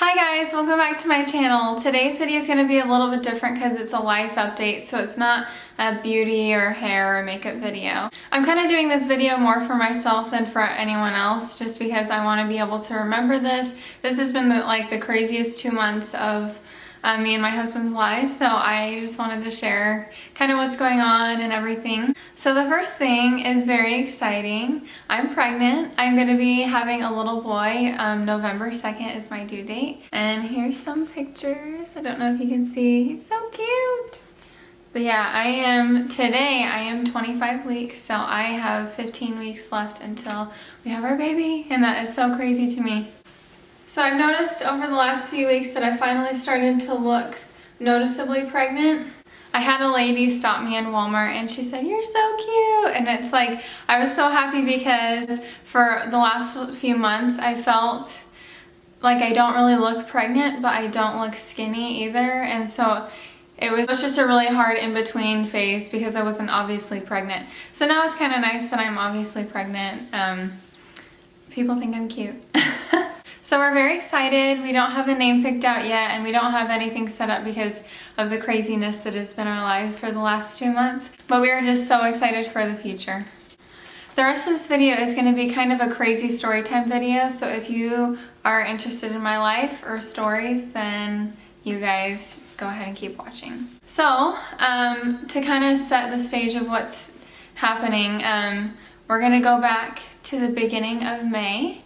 Hi guys, welcome back to my channel. Today's video is going to be a little bit different because it's a life update, so it's not a beauty or hair or makeup video. I'm kind of doing this video more for myself than for anyone else, just because I want to be able to remember this. This has been the craziest 2 months of me and my husband's lives, so I just wanted to share kind of what's going on and everything. So the first thing is very exciting. I'm pregnant. I'm going to be having a little boy. November 2nd is my due date. And here's some pictures. I don't know if you can see. He's so cute. But yeah, today I am 25 weeks, so I have 15 weeks left until we have our baby, and that is so crazy to me. So I've noticed over the last few weeks that I finally started to look noticeably pregnant. I had a lady stop me in Walmart and she said, "You're so cute." And it's like, I was so happy because for the last few months I felt like I don't really look pregnant, but I don't look skinny either. And so it was just a really hard in-between phase because I wasn't obviously pregnant. So now it's kind of nice that I'm obviously pregnant. People think I'm cute. So we're very excited. We don't have a name picked out yet, and we don't have anything set up because of the craziness that has been our lives for the last 2 months. But we are just so excited for the future. The rest of this video is going to be kind of a crazy story time video, so if you are interested in my life or stories, then you guys go ahead and keep watching. So, to kind of set the stage of what's happening, we're going to go back to the beginning of May.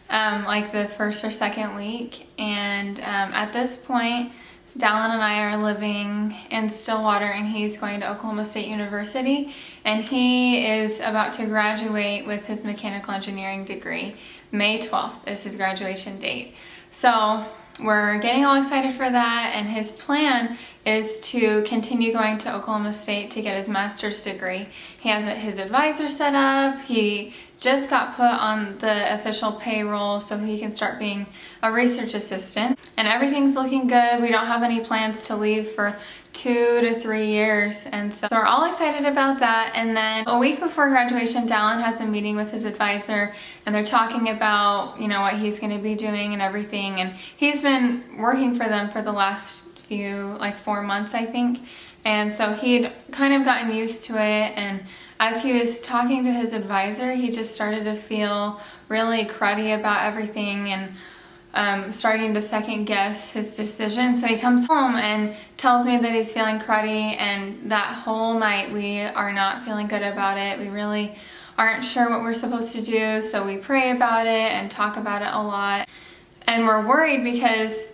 Like the first or second week, and at this point Dallin and I are living in Stillwater, and he's going to Oklahoma State University, and he is about to graduate with his mechanical engineering degree. May 12th is his graduation date. So we're getting all excited for that, and his plan is to continue going to Oklahoma State to get his master's degree. He has his advisor set up. He just got put on the official payroll so he can start being a research assistant, and everything's looking good. We don't have any plans to leave for 2 to 3 years, and so we're all excited about that. And then a week before graduation, Dallin has a meeting with his advisor, and they're talking about, you know, what he's going to be doing and everything. And he's been working for them for the last few, like 4 months, I think, and so he'd kind of gotten used to it. And as he was talking to his advisor, he just started to feel really cruddy about everything, and starting to second guess his decision. So he comes home and tells me that he's feeling cruddy, and that whole night we are not feeling good about it. We really aren't sure what we're supposed to do, so we pray about it and talk about it a lot. And we're worried because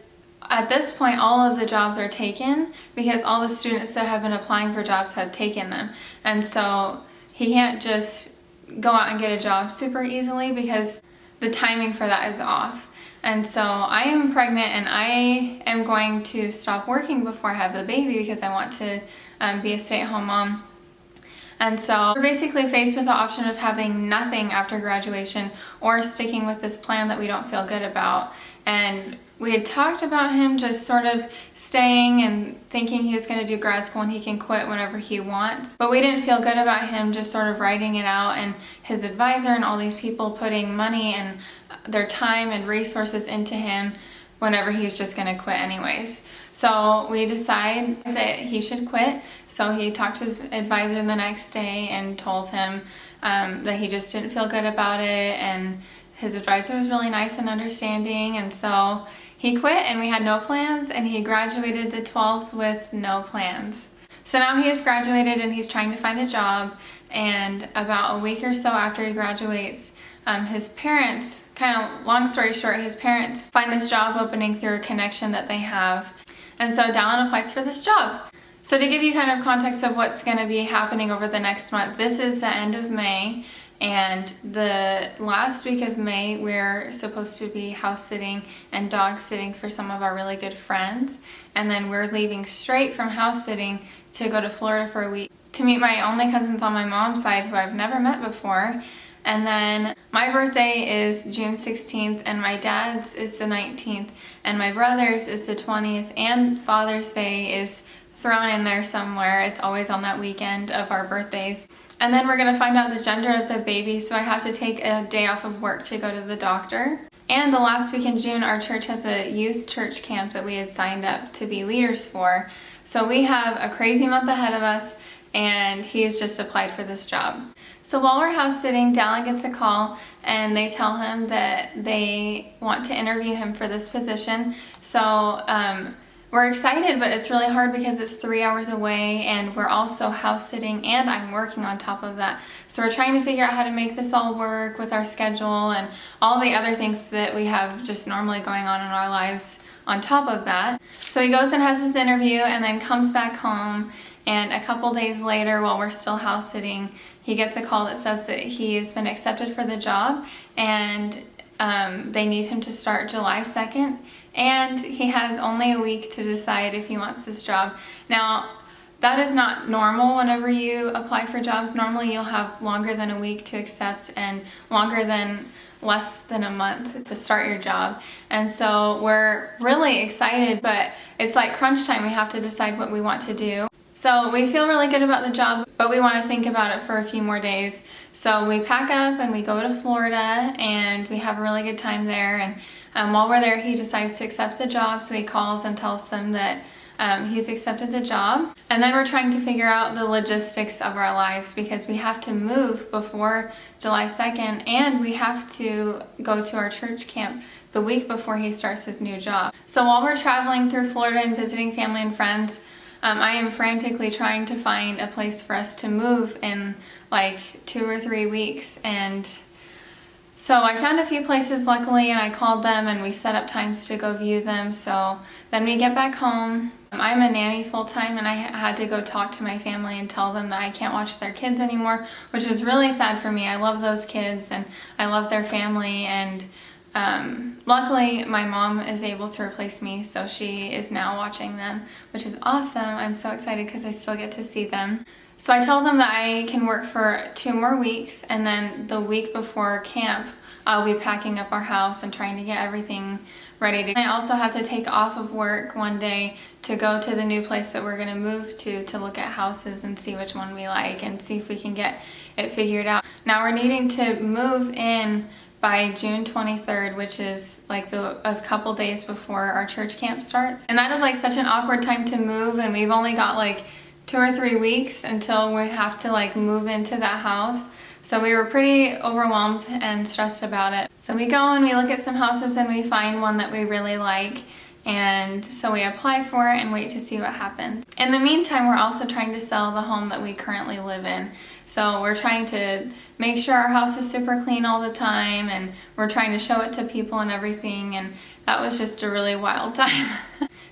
at this point all of the jobs are taken, because all the students that have been applying for jobs have taken them. And so he can't just go out and get a job super easily because the timing for that is off. And so I am pregnant, and I am going to stop working before I have the baby because I want to be a stay-at-home mom. And so we're basically faced with the option of having nothing after graduation or sticking with this plan that we don't feel good about. And we had talked about him just sort of staying and thinking he was going to do grad school and he can quit whenever he wants. But we didn't feel good about him just sort of writing it out, and his advisor and all these people putting money and their time and resources into him whenever he was just going to quit anyways. So we decided that he should quit. So he talked to his advisor the next day and told him that he just didn't feel good about it, and his advisor was really nice and understanding. And so he quit, and we had no plans, and he graduated the 12th with no plans. So now he has graduated and he's trying to find a job, and about a week or so after he graduates, his parents, kind of long story short, his parents find this job opening through a connection that they have. And so Dallin applies for this job. So to give you kind of context of what's going to be happening over the next month, this is the end of May, and the last week of May we're supposed to be house sitting and dog sitting for some of our really good friends, and then we're leaving straight from house sitting to go to Florida for a week to meet my only cousins on my mom's side who I've never met before. And then my birthday is June 16th, and my dad's is the 19th, and my brother's is the 20th, and Father's Day is thrown in there somewhere. It's always on that weekend of our birthdays. And then we're going to find out the gender of the baby, so I have to take a day off of work to go to the doctor. And the last week in June, our church has a youth church camp that we had signed up to be leaders for. So we have a crazy month ahead of us, and he has just applied for this job. So while we're house sitting, Dallin gets a call and they tell him that they want to interview him for this position. So we're excited, but it's really hard because it's 3 hours away and we're also house sitting and I'm working on top of that. So we're trying to figure out how to make this all work with our schedule and all the other things that we have just normally going on in our lives on top of that. So he goes and has his interview and then comes back home, and a couple days later, while we're still house sitting, he gets a call that says that he has been accepted for the job and they need him to start July 2nd, and he has only a week to decide if he wants this job. Now, that is not normal whenever you apply for jobs. Normally you'll have longer than a week to accept and longer than less than a month to start your job. And so we're really excited, but it's like crunch time. We have to decide what we want to do. So we feel really good about the job, but we want to think about it for a few more days. So we pack up and we go to Florida and we have a really good time there. And while we're there, he decides to accept the job. So he calls and tells them that he's accepted the job. And then we're trying to figure out the logistics of our lives because we have to move before July 2nd and we have to go to our church camp the week before he starts his new job. So while we're traveling through Florida and visiting family and friends, I am frantically trying to find a place for us to move in like 2 or 3 weeks. And so I found a few places luckily and I called them and we set up times to go view them. So then we get back home. I'm a nanny full-time and I had to go talk to my family and tell them that I can't watch their kids anymore, which is really sad for me. I love those kids and I love their family, and luckily my mom is able to replace me, so she is now watching them, which is awesome. I'm so excited because I still get to see them. So I told them that I can work for 2 more weeks, and then the week before camp I'll be packing up our house and trying to get everything ready. I also have to take off of work one day to go to the new place that we're going to move to look at houses and see which one we like and see if we can get it figured out. Now we're needing to move in by June 23rd, which is like a couple days before our church camp starts. And that is like such an awkward time to move, and we've only got like 2 or 3 weeks until we have to like move into that house. So we were pretty overwhelmed and stressed about it. So we go and we look at some houses and we find one that we really like. And so we apply for it and wait to see what happens. In the meantime, we're also trying to sell the home that we currently live in. So we're trying to make sure our house is super clean all the time, and we're trying to show it to people and everything, and that was just a really wild time.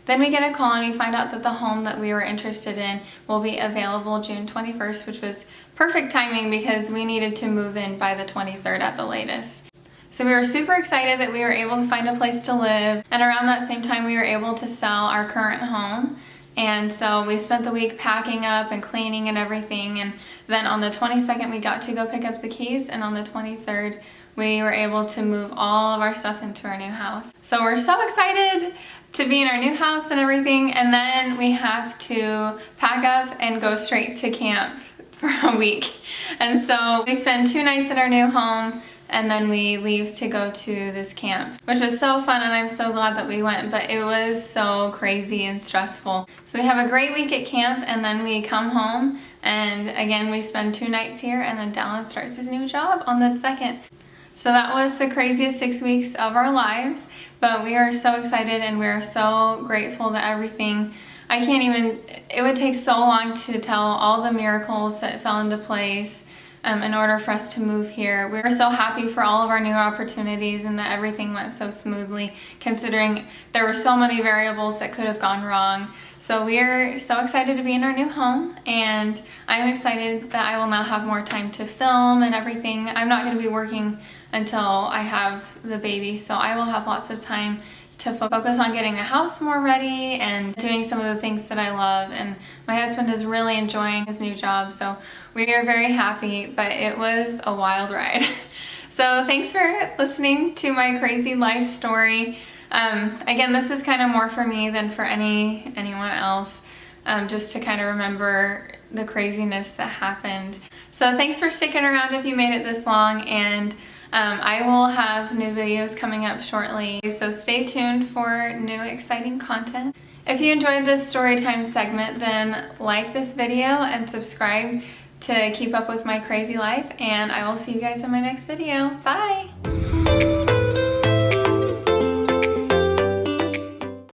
Then we get a call and we find out that the home that we were interested in will be available June 21st, which was perfect timing because we needed to move in by the 23rd at the latest. So we were super excited that we were able to find a place to live, and around that same time we were able to sell our current home. And so we spent the week packing up and cleaning and everything, and then on the 22nd we got to go pick up the keys, and on the 23rd we were able to move all of our stuff into our new house. So we're so excited to be in our new house and everything, and then we have to pack up and go straight to camp for a week. And so we spend 2 nights at our new home, and then we leave to go to this camp, which was so fun, and I'm so glad that we went, but it was so crazy and stressful. So we have a great week at camp, and then we come home, and again we spend 2 nights here, and then Dallin starts his new job on the 2nd. So that was the craziest 6 weeks of our lives, but we are so excited and we are so grateful that everything, it would take so long to tell all the miracles that fell into place in order for us to move here. We were so happy for all of our new opportunities and that everything went so smoothly, considering there were so many variables that could have gone wrong. So we are so excited to be in our new home, and I'm excited that I will now have more time to film and everything. I'm not going to be working until I have the baby, so I will have lots of time to focus on getting the house more ready and doing some of the things that I love. And my husband is really enjoying his new job, so we are very happy, but it was a wild ride. So thanks for listening to my crazy life story. Again, this is kind of more for me than for anyone else, just to kind of remember the craziness that happened. So thanks for sticking around if you made it this long, and I will have new videos coming up shortly, so stay tuned for new exciting content. If you enjoyed this storytime segment, then like this video and subscribe to keep up with my crazy life, and I will see you guys in my next video. Bye!